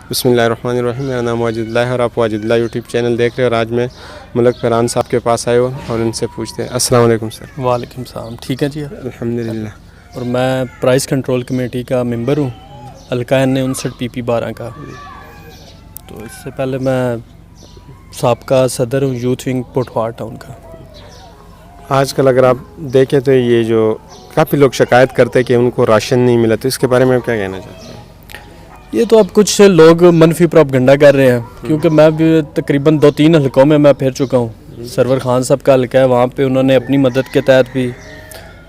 بسم اللہ الرحمن الرحیم. میرا نام واجد اللہ ہے اور آپ واجد اللہ یوٹیوب چینل دیکھ رہے ہیں. اور آج میں ملک فرحان صاحب کے پاس آئے ہوں اور ان سے پوچھتے ہیں. السلام علیکم سر. وعلیکم السلام. ٹھیک ہے جی. الحمدللہ. اور میں پرائز کنٹرول کمیٹی کا ممبر ہوں, حلقہ N59 PP 12 کا. تو اس سے پہلے میں سابقہ صدر ہوں یوتھ ونگ پوٹھوار ٹاؤن کا. آج کل اگر آپ دیکھیں تو یہ جو کافی لوگ شکایت کرتے ہیں کہ ان کو راشن نہیں ملا, تو اس کے بارے میں آپ کیا کہنا چاہتے ہیں؟ یہ تو اب کچھ لوگ منفی پروپیگنڈا کر رہے ہیں, کیونکہ میں بھی تقریباً 2-3 حلقوں میں پھر چکا ہوں. سرور خان صاحب کا حلقہ ہے, وہاں پہ انہوں نے اپنی مدد کے تحت بھی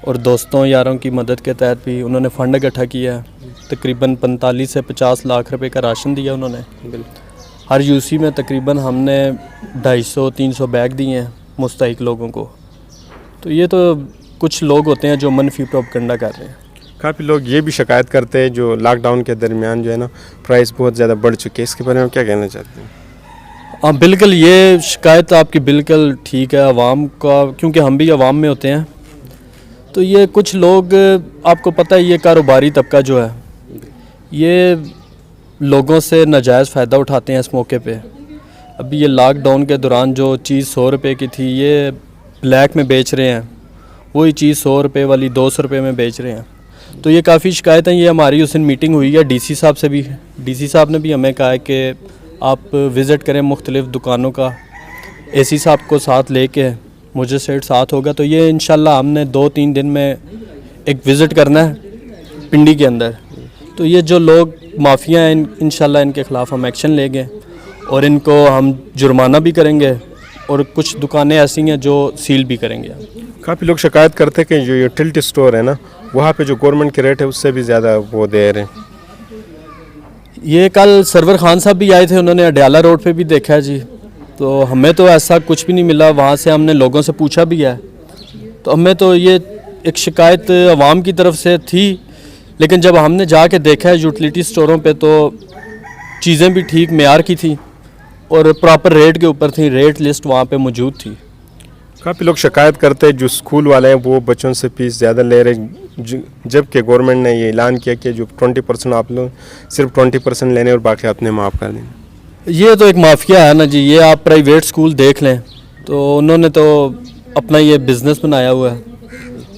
اور دوستوں یاروں کی مدد کے تحت بھی انہوں نے فنڈ اکٹھا کیا ہے. تقریباً 45 سے 50 لاکھ روپے کا راشن دیا انہوں نے. ہر UC میں تقریباً ہم نے 250-300 بیگ دیے ہیں مستحق لوگوں کو. تو یہ تو کچھ لوگ ہوتے ہیں جو منفی پروپیگنڈا کر رہے ہیں. کافی لوگ یہ بھی شکایت کرتے ہیں جو لاک ڈاؤن کے درمیان جو ہے نا پرائس بہت زیادہ بڑھ چکے ہیں, اس کے بارے میں کیا کہنا چاہتے ہیں؟ ہاں بالکل, یہ شکایت آپ کی بالکل ٹھیک ہے. عوام کا, کیونکہ ہم بھی عوام میں ہوتے ہیں, تو یہ کچھ لوگ, آپ کو پتہ ہے یہ کاروباری طبقہ جو ہے یہ لوگوں سے ناجائز فائدہ اٹھاتے ہیں اس موقع پہ. ابھی یہ لاک ڈاؤن کے دوران جو چیز 100 روپے کی تھی یہ بلیک میں بیچ رہے ہیں, وہی چیز 100 روپے والی 200 روپے میں بیچ رہے ہیں. تو یہ کافی شکایتیں, یہ ہماری اس دن میٹنگ ہوئی ہے DC صاحب سے بھی. DC صاحب نے بھی ہمیں کہا ہے کہ آپ وزٹ کریں مختلف دکانوں کا, AC صاحب کو ساتھ لے کے, مجھے سیٹ ساتھ ہوگا. تو یہ انشاءاللہ ہم نے 2-3 دن میں ایک وزٹ کرنا ہے پنڈی کے اندر. تو یہ جو لوگ مافیا ہیں انشاءاللہ ان کے خلاف ہم ایکشن لیں گے اور ان کو ہم جرمانہ بھی کریں گے, اور کچھ دکانیں ایسی ہیں جو سیل بھی کریں گے. کافی لوگ شکایت کرتے ہیں کہ جو یوٹیلٹی سٹور ہے نا, وہاں پہ جو گورنمنٹ کے ریٹ ہے اس سے بھی زیادہ وہ دے رہے ہیں. یہ کل سرور خان صاحب بھی آئے تھے, انہوں نے اڈیالہ روڈ پہ بھی دیکھا ہے جی. تو ہمیں تو ایسا کچھ بھی نہیں ملا, وہاں سے ہم نے لوگوں سے پوچھا بھی ہے. تو ہمیں تو یہ ایک شکایت عوام کی طرف سے تھی, لیکن جب ہم نے جا کے دیکھا ہے یوٹیلیٹی سٹوروں پہ تو چیزیں بھی ٹھیک معیار کی تھیں اور پراپر ریٹ کے اوپر تھیں, ریٹ لسٹ وہاں پہ موجود تھی. کافی لوگ شکایت کرتے ہیں جو اسکول والے ہیں وہ بچوں سے فیس زیادہ لے رہے, جبکہ گورنمنٹ نے یہ اعلان کیا کہ جو 20% آپ لوگ صرف 20% لینے اور باقی آپ نے معاف کر دیں. یہ تو ایک مافیا ہے نا جی. یہ آپ پرائیویٹ اسکول دیکھ لیں تو انہوں نے تو اپنا یہ بزنس بنایا ہوا ہے,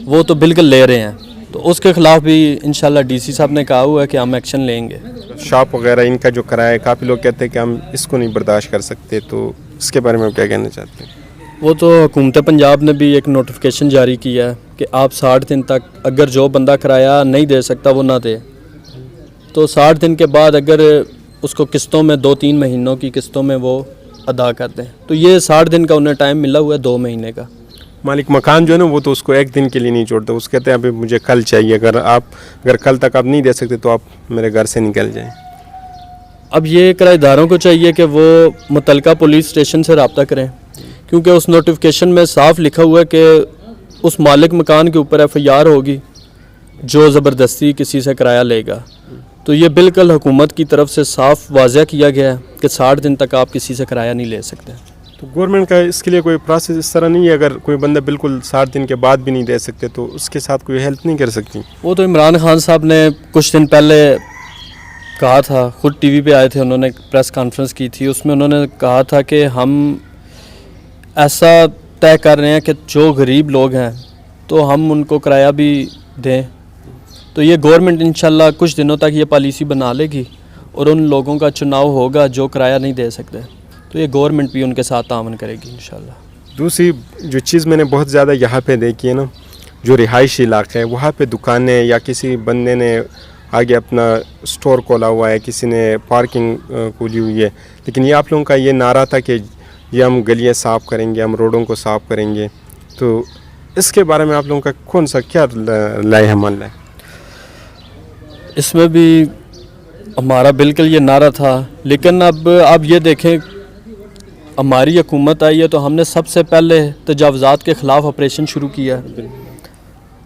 وہ تو بالکل لے رہے ہیں. تو اس کے خلاف بھی انشاءاللہ DC صاحب نے کہا ہوا ہے کہ ہم ایکشن لیں گے. شاپ وغیرہ ان کا جو کرایہ ہے, کافی لوگ کہتے ہیں کہ ہم اس کو نہیں برداشت کر سکتے, تو اس کے بارے میں کیا کہنا چاہتے ہیں؟ وہ تو حکومت پنجاب نے بھی ایک نوٹیفیکیشن جاری کیا ہے کہ آپ 60 دن تک اگر جو بندہ کرایہ نہیں دے سکتا وہ نہ دے, تو 60 دن کے بعد اگر اس کو قسطوں میں 2-3 مہینوں کی قسطوں میں وہ ادا کر دیں. تو یہ 60 دن کا انہیں ٹائم ملا ہوا ہے 2 مہینے کا. مالک مکان جو ہے نا وہ تو اس کو 1 دن کے لیے نہیں چھوڑتا, اس کہتے ہیں ابھی مجھے کل چاہیے, اگر کل تک آپ نہیں دے سکتے تو آپ میرے گھر سے نکل جائیں. اب یہ کرایہ داروں کو چاہیے کہ وہ متعلقہ پولیس اسٹیشن سے رابطہ کریں, کیونکہ اس نوٹیفیکیشن میں صاف لکھا ہوا ہے کہ اس مالک مکان کے اوپر FIR ہوگی جو زبردستی کسی سے کرایہ لے گا. تو یہ بالکل حکومت کی طرف سے صاف واضح کیا گیا ہے کہ 60 دن تک آپ کسی سے کرایہ نہیں لے سکتے. تو گورنمنٹ کا اس کے لیے کوئی پروسیس اس طرح نہیں ہے, اگر کوئی بندہ بالکل 60 دن کے بعد بھی نہیں دے سکتے تو اس کے ساتھ کوئی ہیلپ نہیں کر سکتی؟ وہ تو عمران خان صاحب نے کچھ دن پہلے کہا تھا, خود TV پہ آئے تھے, انہوں نے پریس کانفرنس کی تھی, اس میں انہوں نے کہا تھا کہ ہم ایسا طے کر رہے ہیں کہ جو غریب لوگ ہیں تو ہم ان کو کرایہ بھی دیں. تو یہ گورنمنٹ انشاءاللہ کچھ دنوں تک یہ پالیسی بنا لے گی اور ان لوگوں کا چناؤ ہوگا جو کرایہ نہیں دے سکتے, تو یہ گورنمنٹ بھی ان کے ساتھ تعاون کرے گی انشاءاللہ. دوسری جو چیز میں نے بہت زیادہ یہاں پہ دیکھی ہے نا, جو رہائشی علاقے ہیں وہاں پہ دکانیں یا کسی بندے نے آگے اپنا سٹور کھولا ہوا ہے, کسی نے پارکنگ کھولی ہوئی ہے, لیکن یہ آپ لوگوں کا یہ نعرہ تھا کہ یہ ہم گلیاں صاف کریں گے, ہم روڈوں کو صاف کریں گے. تو اس کے بارے میں آپ لوگوں کا کون سا کیا لائحہ عمل ہے؟ اس میں بھی ہمارا بالکل یہ نعرہ تھا, لیکن اب آپ یہ دیکھیں ہماری حکومت آئی ہے تو ہم نے سب سے پہلے تجاوزات کے خلاف آپریشن شروع کیا ہے,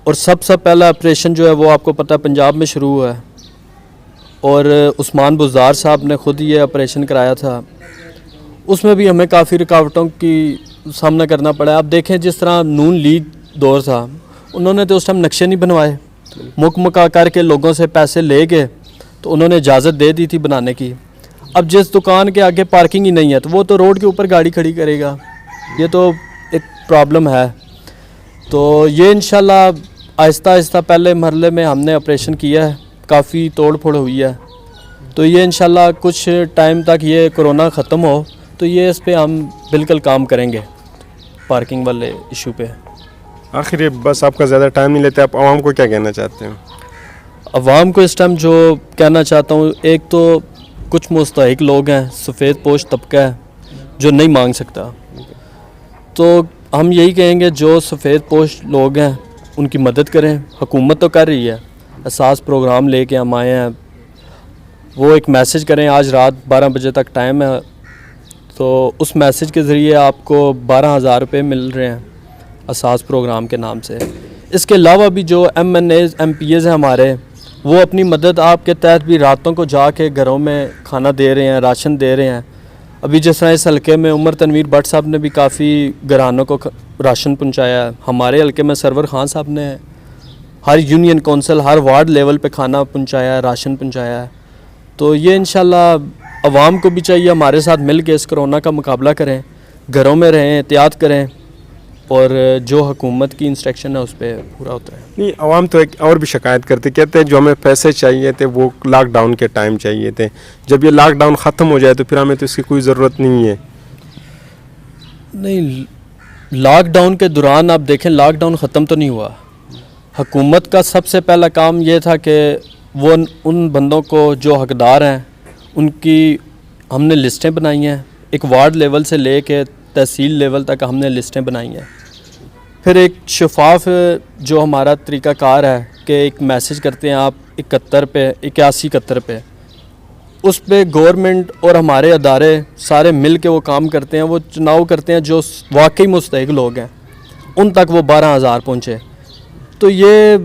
اور سب سے پہلا آپریشن جو ہے وہ آپ کو پتہ پنجاب میں شروع ہوا ہے, اور عثمان بزدار صاحب نے خود یہ آپریشن کرایا تھا. اس میں بھی ہمیں کافی رکاوٹوں کی سامنا کرنا پڑا. آپ دیکھیں جس طرح نون لیگ دور تھا, انہوں نے تو اس ٹائم نقشے نہیں بنوائے, مکا کر کے لوگوں سے پیسے لے گئے, تو انہوں نے اجازت دے دی تھی بنانے کی. اب جس دکان کے آگے پارکنگ ہی نہیں ہے تو وہ تو روڈ کے اوپر گاڑی کھڑی کرے گا. یہ تو ایک پرابلم ہے. تو یہ انشاءاللہ آہستہ آہستہ پہلے مرحلے میں ہم نے آپریشن کیا ہے, کافی توڑ پھوڑ ہوئی ہے. تو یہ انشاءاللہ کچھ ٹائم تک یہ کرونا ختم ہو تو یہ اس پہ ہم بالکل کام کریں گے, پارکنگ والے ایشو پہ. آخر یہ بس آپ کا زیادہ ٹائم نہیں لیتے, آپ عوام کو کیا کہنا چاہتے ہیں؟ عوام کو اس ٹائم جو کہنا چاہتا ہوں, ایک تو کچھ مستحق لوگ ہیں, سفید پوش طبقہ ہے جو نہیں مانگ سکتا, تو ہم یہی کہیں گے جو سفید پوش لوگ ہیں ان کی مدد کریں. حکومت تو کر رہی ہے, احساس پروگرام لے کے ہم آئے ہیں, وہ ایک میسج کریں. آج رات 12 بجے تک ٹائم ہے, تو اس میسج کے ذریعے آپ کو 12,000 روپے مل رہے ہیں احساس پروگرام کے نام سے. اس کے علاوہ بھی جو MNAs MPAs ہیں ہمارے, وہ اپنی مدد آپ کے تحت بھی راتوں کو جا کے گھروں میں کھانا دے رہے ہیں, راشن دے رہے ہیں. ابھی جس طرح اس حلقے میں عمر تنویر بٹ صاحب نے بھی کافی گھرانوں کو راشن پہنچایا ہے. ہمارے حلقے میں سرور خان صاحب نے ہر یونین کونسل, ہر وارڈ لیول پہ کھانا پہنچایا ہے, راشن پہنچایا ہے. تو یہ انشاءاللہ عوام کو بھی چاہیے ہمارے ساتھ مل کے اس کرونا کا مقابلہ کریں, گھروں میں رہیں, احتیاط کریں, اور جو حکومت کی انسٹرکشن ہے اس پہ پورا اتریں. نہیں, عوام تو ایک اور بھی شکایت کرتے, کہتے ہیں جو ہمیں پیسے چاہیے تھے وہ لاک ڈاؤن کے ٹائم چاہیے تھے, جب یہ لاک ڈاؤن ختم ہو جائے تو پھر ہمیں تو اس کی کوئی ضرورت نہیں ہے. نہیں, لاک ڈاؤن کے دوران آپ دیکھیں لاک ڈاؤن ختم تو نہیں ہوا. حکومت کا سب سے پہلا کام یہ تھا کہ وہ ان بندوں کو جو حقدار ہیں ان کی ہم نے لسٹیں بنائی ہیں, ایک وارڈ لیول سے لے کے تحصیل لیول تک ہم نے لسٹیں بنائی ہیں. پھر ایک شفاف جو ہمارا طریقہ کار ہے کہ ایک میسج کرتے ہیں آپ 81 پہ 81 پہ, اس پہ گورنمنٹ اور ہمارے ادارے سارے مل کے وہ کام کرتے ہیں, وہ چناؤ کرتے ہیں جو واقعی مستحق لوگ ہیں ان تک وہ 12,000 پہنچے. تو یہ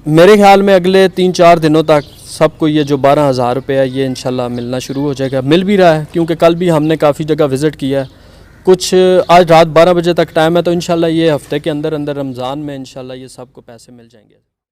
میرے خیال میں اگلے 3-4 دنوں تک سب کو یہ جو 12,000 روپے ہے یہ انشاءاللہ ملنا شروع ہو جائے گا. مل بھی رہا ہے کیونکہ کل بھی ہم نے کافی جگہ وزٹ کیا ہے. کچھ آج رات 12 بجے تک ٹائم ہے, تو انشاءاللہ یہ ہفتے کے اندر رمضان میں انشاءاللہ یہ سب کو پیسے مل جائیں گے.